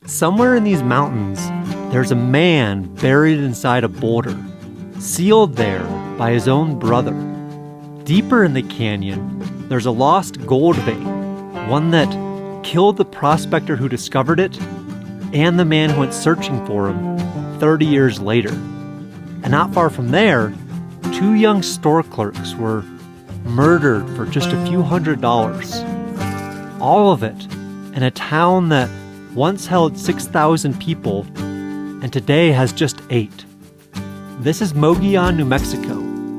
Somewhere in these mountains, there's a man buried inside a boulder, sealed there by his own brother. Deeper in the canyon, there's a lost gold vein, one that killed the prospector who discovered it and the man who went searching for him 30 years later. And not far from there, two young store clerks were murdered for just a few $100s. All of it in a town that once held 6,000 people and today has just 8. This is Mogollon, New Mexico,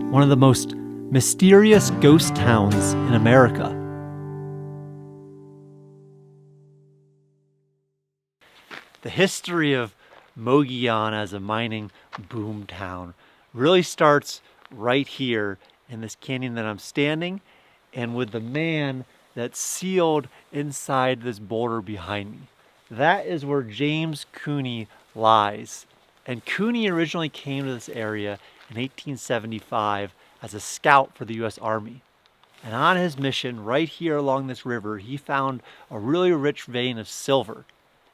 one of the most mysterious ghost towns in America. The history of Mogollon as a mining boom town really starts right here in this canyon that I'm standing, and with the man that's sealed inside this boulder behind me. That is where James Cooney lies. And Cooney originally came to this area in 1875 as a scout for the U.S. Army. And on his mission, right here along this river, he found a really rich vein of silver.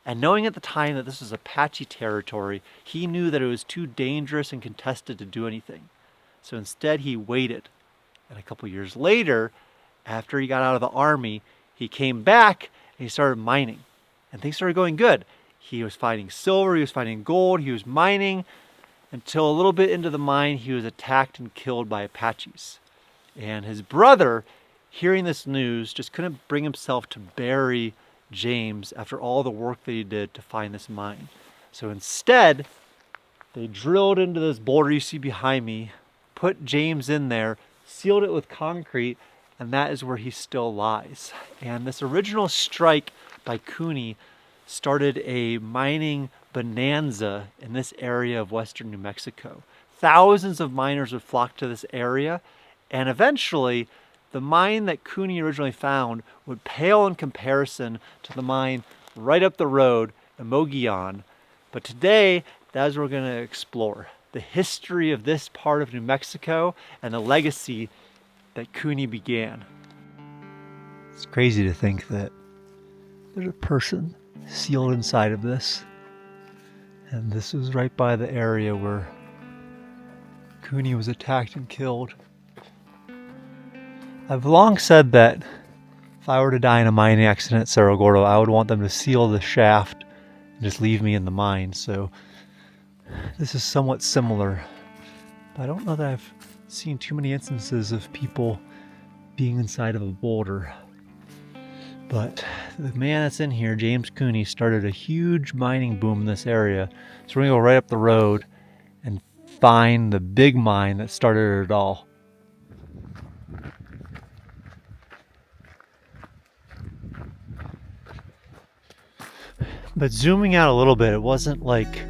And knowing at the time that this was Apache territory, he knew that it was too dangerous and contested to do anything. So instead he waited. And a couple years later, after he got out of the Army, he came back and he started mining. And things started going good. He was finding silver, he was finding gold, he was mining, until a little bit into the mine, he was attacked and killed by Apaches. And his brother, hearing this news, just couldn't bring himself to bury James after all the work that he did to find this mine. So instead, they drilled into this boulder you see behind me, put James in there, sealed it with concrete, and that is where he still lies. And this original strike by Cooney started a mining bonanza in this area of western New Mexico. Thousands of miners would flock to this area, and eventually the mine that Cooney originally found would pale in comparison to the mine right up the road in Mogollon. But today, that's what we're going to explore. The history of this part of New Mexico and the legacy that Cooney began. It's crazy to think that there's a person sealed inside of this. And this was right by the area where Cooney was attacked and killed. I've long said that if I were to die in a mining accident at Cerro Gordo, I would want them to seal the shaft and just leave me in the mine. So this is somewhat similar. But I don't know that I've seen too many instances of people being inside of a boulder. But the man that's in here, James Cooney, started a huge mining boom in this area. So we're going to go right up the road and find the big mine that started it all. But zooming out a little bit, it wasn't like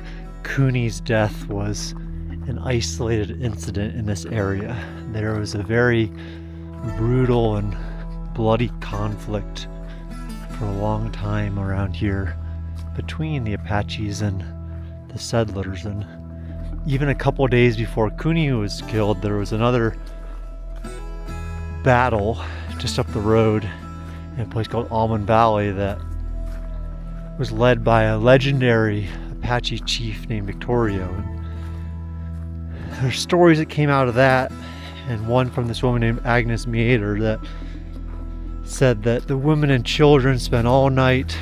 Cooney's death was an isolated incident in this area. There was a very brutal and bloody conflict for a long time around here between the Apaches and the settlers. And even a couple days before Cooney was killed, there was another battle just up the road in a place called Almond Valley that was led by a legendary Apache chief named Victorio. And there's stories that came out of that, and one from this woman named Agnes Meader that said that the women and children spent all night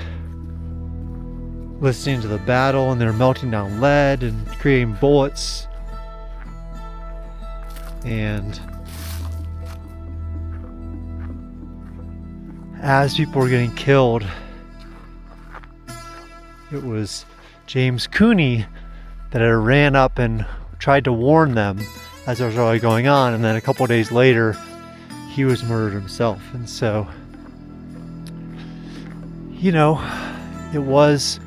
listening to the battle, and they're melting down lead and creating bullets. And as people were getting killed, it was James Cooney that had ran up and tried to warn them as it was really going on, and then a couple days later he was murdered himself. And so, you know, it was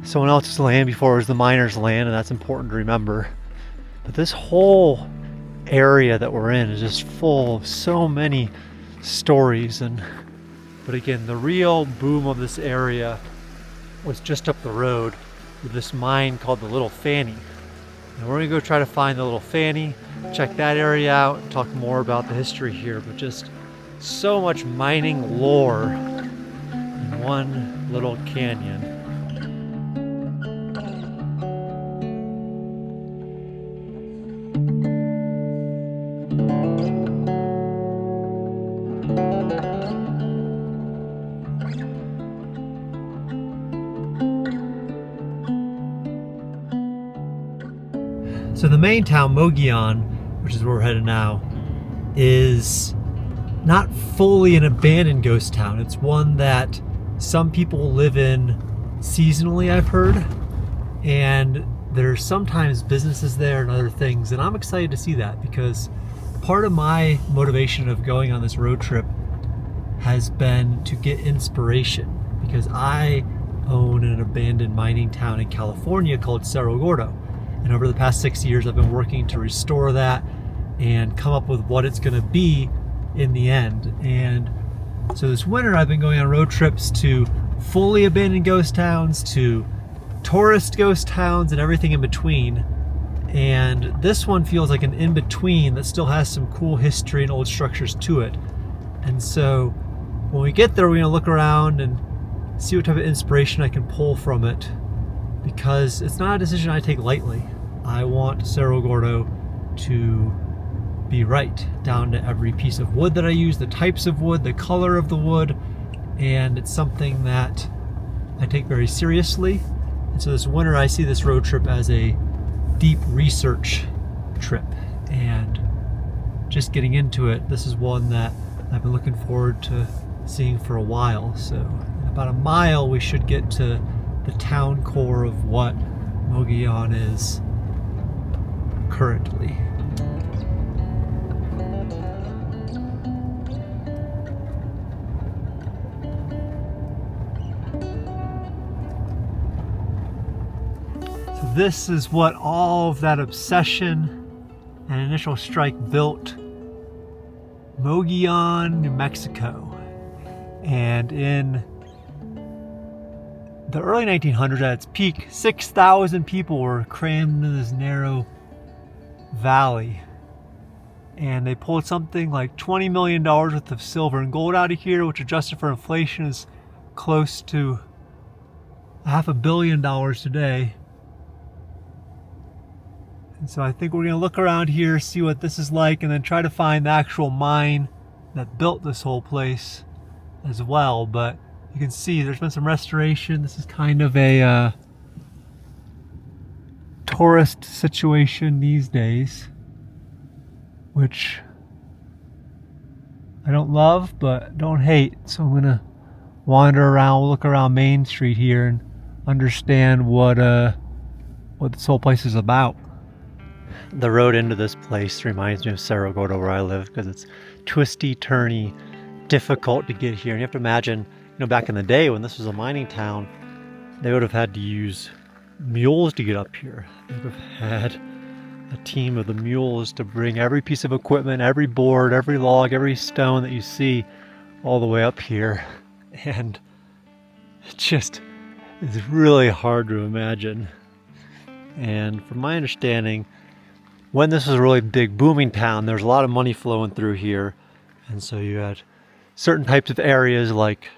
someone else's land before it was the miners' land, and that's important to remember. But this whole area that we're in is just full of so many stories. But again, the real boom of this area was just up the road with this mine called the Little Fanny. And we're going to go try to find the Little Fanny, check that area out, and talk more about the history here. But just so much mining lore in one little canyon. So the main town, Mogollon, which is where we're headed now, is not fully an abandoned ghost town. It's one that some people live in seasonally, I've heard, and there's sometimes businesses there and other things, and I'm excited to see that because part of my motivation of going on this road trip has been to get inspiration, because I own an abandoned mining town in California called Cerro Gordo, and over the past 6 years I've been working to restore that and come up with what it's going to be in the end. And so this winter I've been going on road trips to fully abandoned ghost towns, to tourist ghost towns, and everything in between. And this one feels like an in-between that still has some cool history and old structures to it. And so when we get there, we're gonna look around and see what type of inspiration I can pull from it, because it's not a decision I take lightly. I want Cerro Gordo to be right, down to every piece of wood that I use, the types of wood, the color of the wood, and it's something that I take very seriously. And so this winter I see this road trip as a deep research trip, and just getting into it, this is one that I've been looking forward to seeing for a while. So in about a mile we should get to the town core of what Mogollon is currently. So this is what all of that obsession and initial strike built. Mogollon, New Mexico. And in the early 1900s, at its peak, 6,000 people were crammed into this narrow valley. And they pulled something like $20 million worth of silver and gold out of here, which adjusted for inflation is close to $500 million today. And so I think we're going to look around here, see what this is like, and then try to find the actual mine that built this whole place as well. But you can see there's been some restoration. This is kind of a tourist situation these days, which I don't love but don't hate. So I'm gonna wander around, look around Main Street here, and understand what this whole place is about. The road into this place reminds me of Cerro Gordo, where I live, because it's twisty, turny, difficult to get here. And you have to imagine, back in the day when this was a mining town, they would have had to use mules to get up here. They would have had a team of the mules to bring every piece of equipment, every board, every log, every stone that you see all the way up here. And it just is really hard to imagine. And from my understanding, when this was a really big booming town, there was a lot of money flowing through here. And so you had certain types of areas, like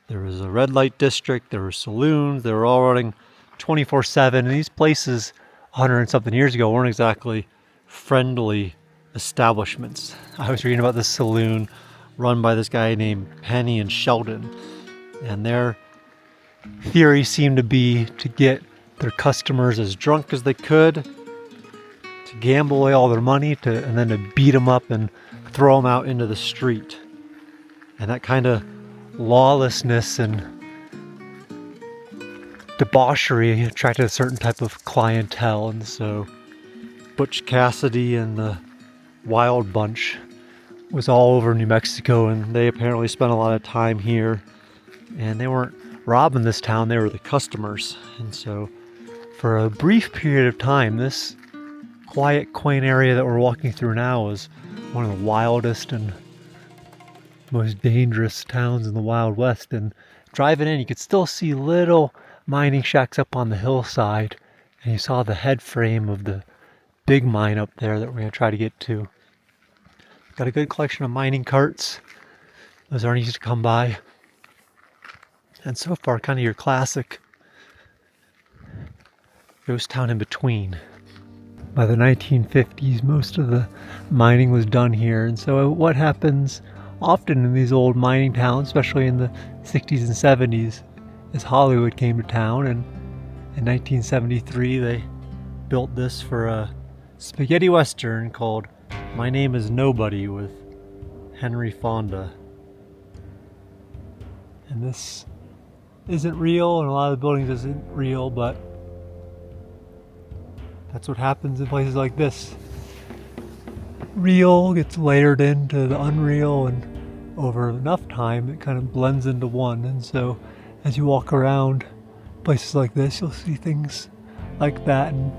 there was a red light district, there were saloons, they were all running 24/7. And these places 100 and something years ago weren't exactly friendly establishments. I was reading about this saloon run by this guy named Penny and Sheldon, and their theory seemed to be to get their customers as drunk as they could, to gamble away all their money, and then to beat them up and throw them out into the street. And that kind of lawlessness and debauchery attracted a certain type of clientele. And so Butch Cassidy and the Wild Bunch was all over New Mexico, and they apparently spent a lot of time here. And they weren't robbing this town, they were the customers. And so for a brief period of time, this quiet, quaint area that we're walking through now is one of the wildest and most dangerous towns in the Wild West. And driving in, you could still see little mining shacks up on the hillside, and you saw the head frame of the big mine up there that we're going to try to get to. Got a good collection of mining carts. Those aren't easy to come by. And so far, kind of your classic ghost town in between. By the 1950s, most of the mining was done here. And so what happens often in these old mining towns, especially in the 60s and 70s, is Hollywood came to town, and in 1973 they built this for a spaghetti western called My Name is Nobody with Henry Fonda. And this isn't real, and a lot of the buildings isn't real, but that's what happens in places like this. Real gets layered into the unreal, and over enough time it kind of blends into one. And so as you walk around places like this, you'll see things like that. And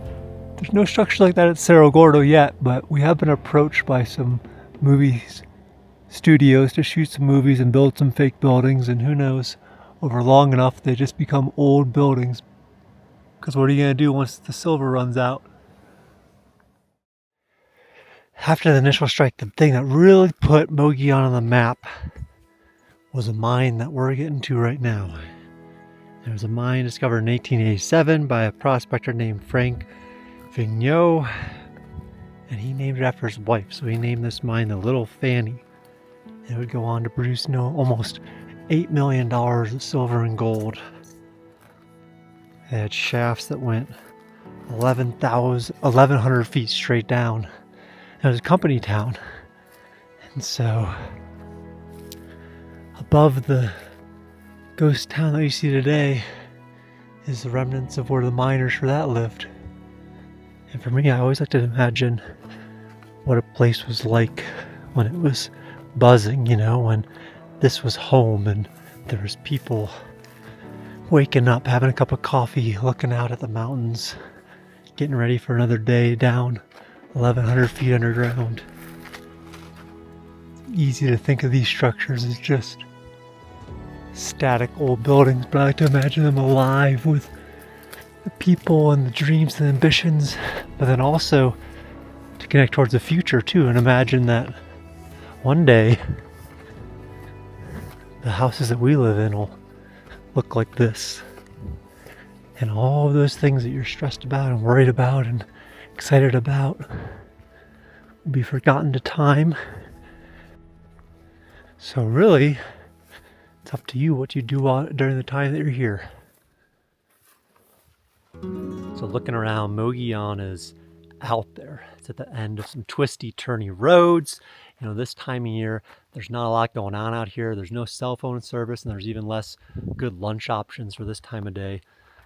there's no structure like that at Cerro Gordo yet, but we have been approached by some movie studios to shoot some movies and build some fake buildings, and who knows, over long enough they just become old buildings. Because what are you going to do once the silver runs out? After the initial strike, the thing that really put Mogollon on the map was a mine that we're getting to right now. There was a mine discovered in 1887 by a prospector named Frank Vigneault, and he named it after his wife, so he named this mine the Little Fanny. It would go on to produce almost $8 million of silver and gold. It had shafts that went 1,100 feet straight down. It was a company town. And so, above the ghost town that you see today is the remnants of where the miners for that lived. And for me, I always like to imagine what a place was like when it was buzzing, when this was home and there was people waking up, having a cup of coffee, looking out at the mountains, getting ready for another day down 1,100 feet underground. It's easy to think of these structures as just static old buildings, but I like to imagine them alive with the people and the dreams and ambitions, but then also to connect towards the future too, and imagine that one day the houses that we live in will look like this, and all of those things that you're stressed about and worried about and excited about will be forgotten to time. So really, it's up to you what you do during the time that you're here. So looking around, Mogollon is out there. It's at the end of some twisty, turny roads. This time of year, there's not a lot going on out here. There's no cell phone service, and there's even less good lunch options for this time of day.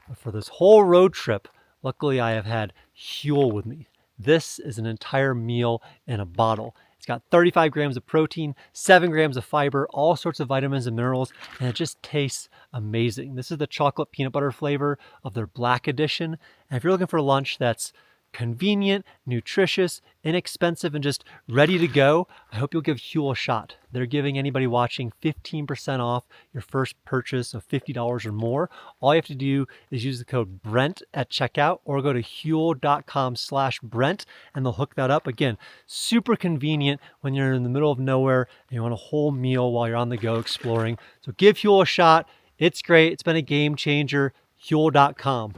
But for this whole road trip, luckily I have had Huel with me. This is an entire meal in a bottle. It's got 35 grams of protein, 7 grams of fiber, all sorts of vitamins and minerals, and it just tastes amazing. This is the chocolate peanut butter flavor of their Black Edition. And if you're looking for lunch that's convenient, nutritious, inexpensive, and just ready to go, I hope you'll give Huel a shot. They're giving anybody watching 15% off your first purchase of $50 or more. All you have to do is use the code Brent at checkout, or go to huel.com/Brent and they'll hook that up. Again, super convenient when you're in the middle of nowhere and you want a whole meal while you're on the go exploring. So give Huel a shot. It's great. It's been a game changer. Huel.com.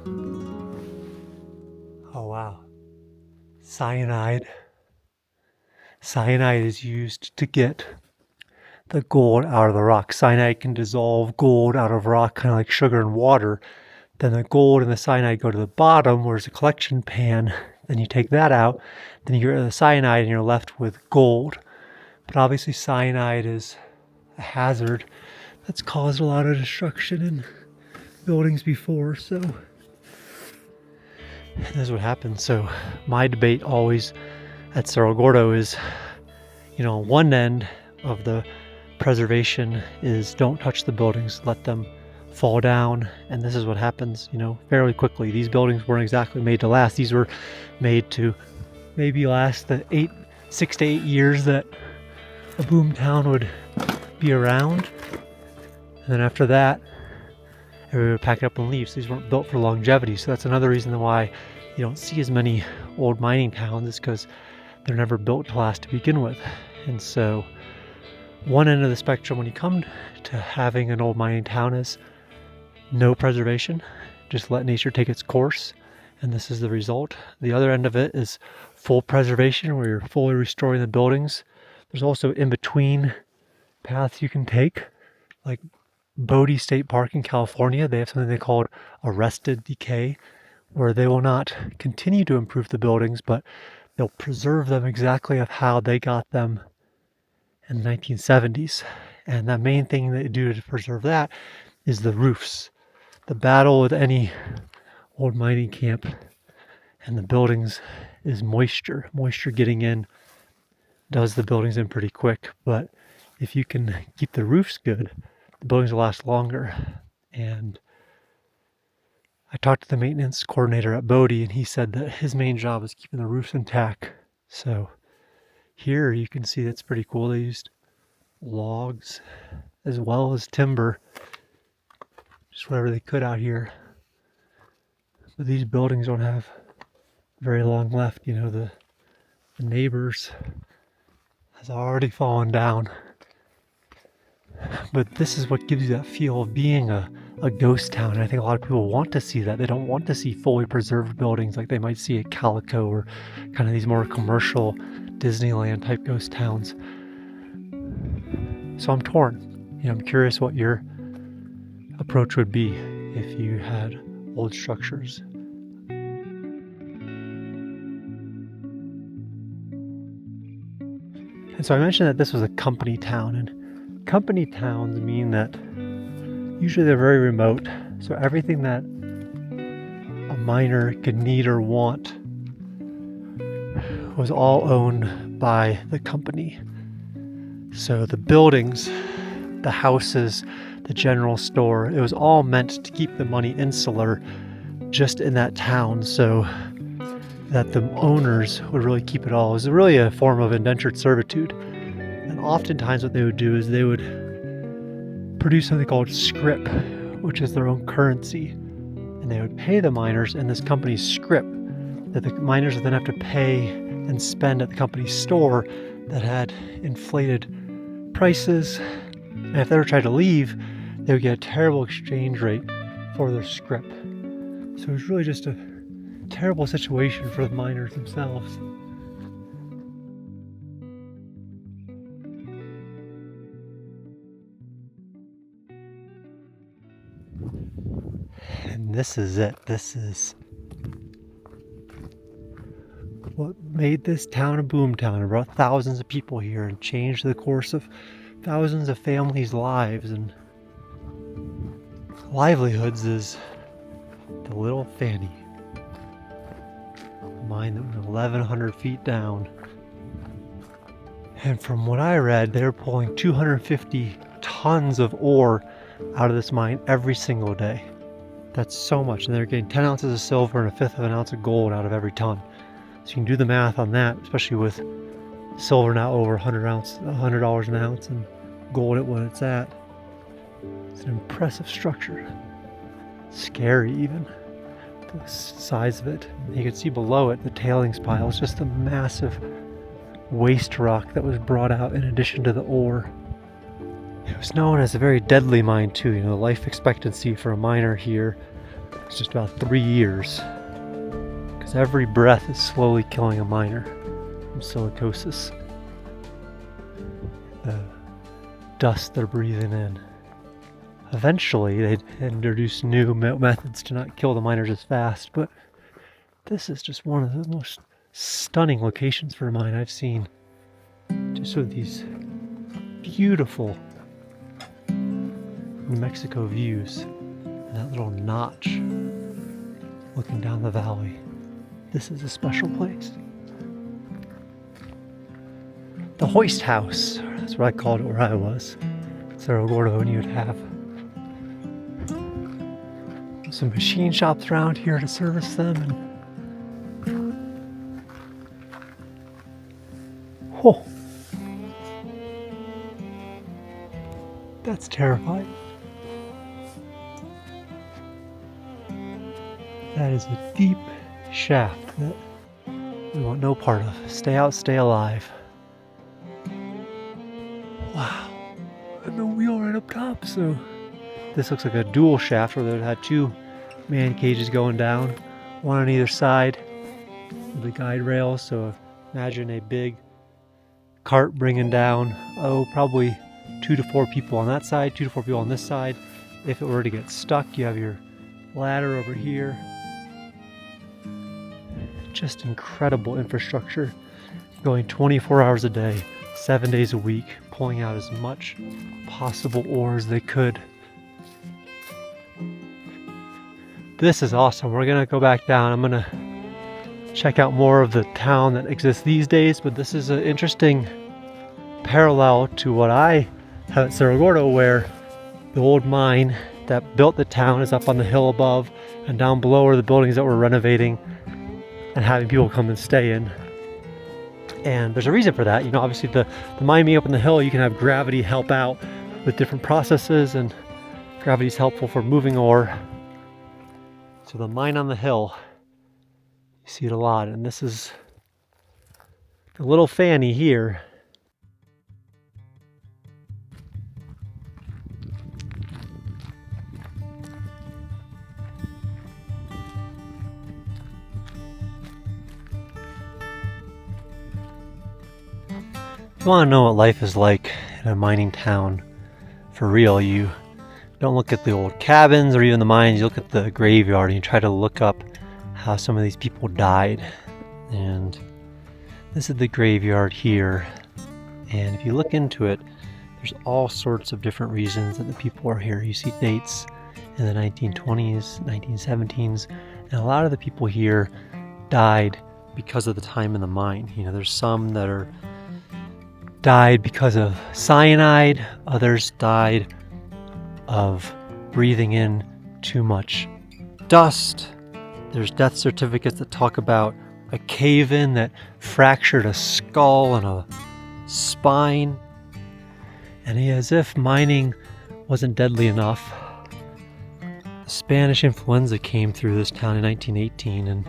Oh, wow. Cyanide. Cyanide is used to get the gold out of the rock. Cyanide can dissolve gold out of rock, kind of like sugar and water. Then the gold and the cyanide go to the bottom, where there's a collection pan. Then you take that out. Then you get rid of the cyanide and you're left with gold. But obviously cyanide is a hazard that's caused a lot of destruction in buildings before, so this is what happens. So my debate always at Cerro Gordo is, on one end of the preservation is don't touch the buildings, let them fall down. And this is what happens, fairly quickly. These buildings weren't exactly made to last. These were made to maybe last the 6 to 8 years that a boom town would be around. And then after that, everybody would pack it up and leave. So these weren't built for longevity. So that's another reason why you don't see as many old mining towns, is because they're never built to last to begin with. And so one end of the spectrum when you come to having an old mining town is no preservation. Just let nature take its course. And this is the result. The other end of it is full preservation, where you're fully restoring the buildings. There's also in-between paths you can take, like Boulder State Park in California. They have something they call arrested decay, where they will not continue to improve the buildings, but they'll preserve them exactly of how they got them in the 1970s. And the main thing they do to preserve that is the roofs. The battle with any old mining camp and the buildings is moisture. Moisture getting in does the buildings in pretty quick, but if you can keep the roofs good, the buildings will last longer. And I talked to the maintenance coordinator at Bodie, and he said that his main job is keeping the roofs intact. So here you can see that's pretty cool. They used logs as well as timber, just whatever they could out here. But these buildings don't have very long left. You know, the neighbors has already fallen down. But this is what gives you that feel of being a ghost town. And I think a lot of people want to see that. They don't want to see fully preserved buildings like they might see at Calico or kind of these more commercial Disneyland type ghost towns. So I'm torn. You know, I'm curious what your approach would be if you had old structures. And so I mentioned that this was a company town, and company towns mean that usually they're very remote. So everything that a miner could need or want was all owned by the company. So the buildings, the houses, the general store, it was all meant to keep the money insular just in that town, so that the owners would really keep it all. It was really a form of indentured servitude. And oftentimes what they would do is they would produce something called scrip, which is their own currency. And they would pay the miners in this company's scrip that the miners would then have to pay and spend at the company's store that had inflated prices. And if they ever tried to leave, they would get a terrible exchange rate for their scrip. So it was really just a terrible situation for the miners themselves. And this is it. This is what made this town a boomtown and brought thousands of people here and changed the course of thousands of families' lives and livelihoods. Is the Little Fanny mine that was 1,100 feet down. And from what I read, they're pulling 250 tons of ore out of this mine every single day. That's so much. And they're getting 10 ounces of silver and 1/5 of an ounce of gold out of every ton. So you can do the math on that, especially with silver now over $100 an ounce and gold at what it's at. It's an impressive structure. Scary even. The size of it. You can see below it the tailings pile. It's just a massive waste rock that was brought out in addition to the ore. It was known as a very deadly mine too. You know, the life expectancy for a miner here is just about 3 years, because every breath is slowly killing a miner from silicosis. The dust they're breathing in. Eventually, they'd introduce new methods to not kill the miners as fast, but this is just one of the most stunning locations for a mine I've seen. Just with these beautiful New Mexico views and that little notch looking down the valley. This is a special place. The hoist house, that's what I called it where I was. Cerro Gordo, and you'd have some machine shops around here to service them. And oh, that's terrifying. That is a deep shaft that we want no part of. Stay out, stay alive. Wow. And the wheel right up top, so this looks like a dual shaft where they had 2 man cages going down, one on either side of the guide rails. So imagine a big cart bringing down, probably 2 to 4 people on that side, 2 to 4 people on this side. If it were to get stuck, you have your ladder over here. just incredible infrastructure going 24 hours a day, 7 days a week, pulling out as much possible ore as they could. This is awesome. We're gonna go back down. I'm gonna check out more of the town that exists these days, but this is an interesting parallel to what I have at Cerro Gordo, where the old mine that built the town is up on the hill above, and down below are the buildings that we're renovating and having people come and stay in. And there's a reason for that. You know, obviously the mine being up on the hill, you can have gravity help out with different processes, and gravity is helpful for moving ore. So the mine on the hill, you see it a lot, and this is the little Fanny here. If you want to know what life is like in a mining town, for real, you don't look at the old cabins or even the mines, you look at the graveyard and you try to look up how some of these people died. And this is the graveyard here. And if you look into it, there's all sorts of different reasons that the people are here. You see dates in the 1920s, 1917s, and a lot of the people here died because of the time in the mine. You know, there's some that are died because of cyanide, others died of breathing in too much dust. There's death certificates that talk about a cave-in that fractured a skull and a spine. And as if mining wasn't deadly enough, the Spanish influenza came through this town in 1918 and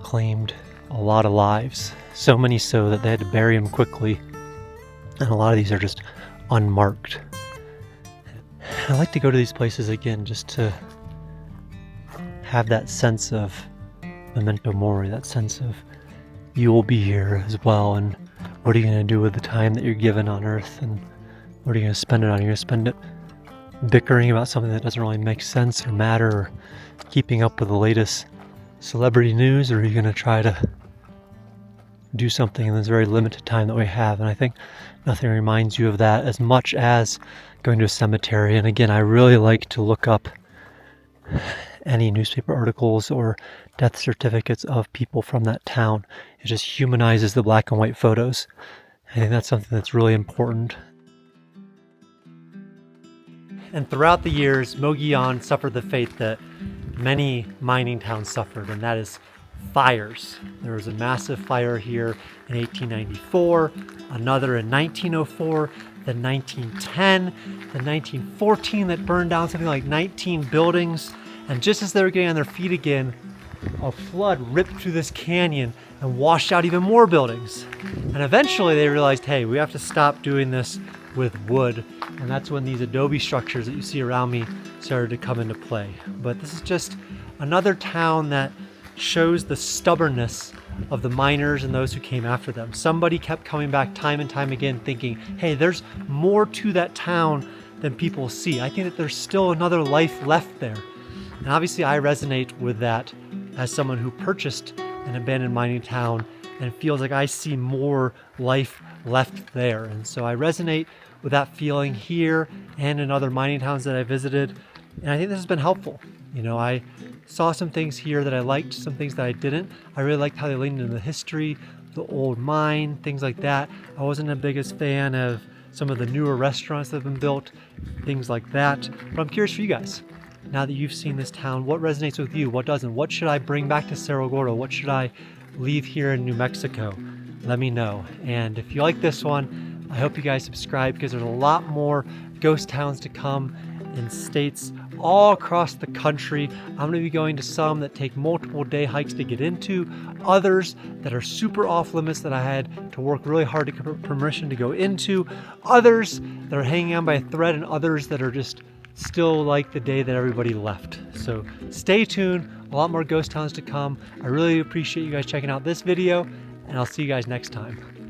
claimed a lot of lives. So many so that they had to bury them quickly. And a lot of these are just unmarked. I like to go to these places again just to have that sense of memento mori, that sense of you will be here as well, and what are you going to do with the time that you're given on Earth, and what are you going to spend it on? Are you going to spend it bickering about something that doesn't really make sense or matter, or keeping up with the latest celebrity news, or are you going to try to do something in this very limited time that we have? And I think nothing reminds you of that as much as going to a cemetery. And again, I really like to look up any newspaper articles or death certificates of people from that town. It just humanizes the black and white photos. I think that's something that's really important. And throughout the years, Mogollon suffered the fate that many mining towns suffered, and that is fires. There was a massive fire here in 1894, another in 1904, then 1910, then 1914 that burned down something like 19 buildings. And just as they were getting on their feet again, a flood ripped through this canyon and washed out even more buildings. And eventually they realized, hey, we have to stop doing this with wood. And that's when these adobe structures that you see around me started to come into play. But this is just another town that shows the stubbornness of the miners and those who came after them. Somebody kept coming back time and time again thinking, hey, there's more to that town than people see. I think that there's still another life left there. And obviously I resonate with that as someone who purchased an abandoned mining town and feels like I see more life left there. And so I resonate with that feeling here and in other mining towns that I visited. And I think this has been helpful. You know, I saw some things here that I liked, some things that I didn't. I really liked how they leaned into the history, the old mine, things like that. I wasn't the biggest fan of some of the newer restaurants that have been built, things like that. But I'm curious for you guys. Now that you've seen this town, what resonates with you? What doesn't? What should I bring back to Cerro Gordo? What should I leave here in New Mexico? Let me know. And if you like this one, I hope you guys subscribe, because there's a lot more ghost towns to come in states all across the country. I'm going to be going to some that take multiple day hikes to get into, others that are super off limits that I had to work really hard to get permission to go into, others that are hanging on by a thread, and others that are just still like the day that everybody left. So stay tuned, a lot more ghost towns to come. I really appreciate you guys checking out this video, and I'll see you guys next time.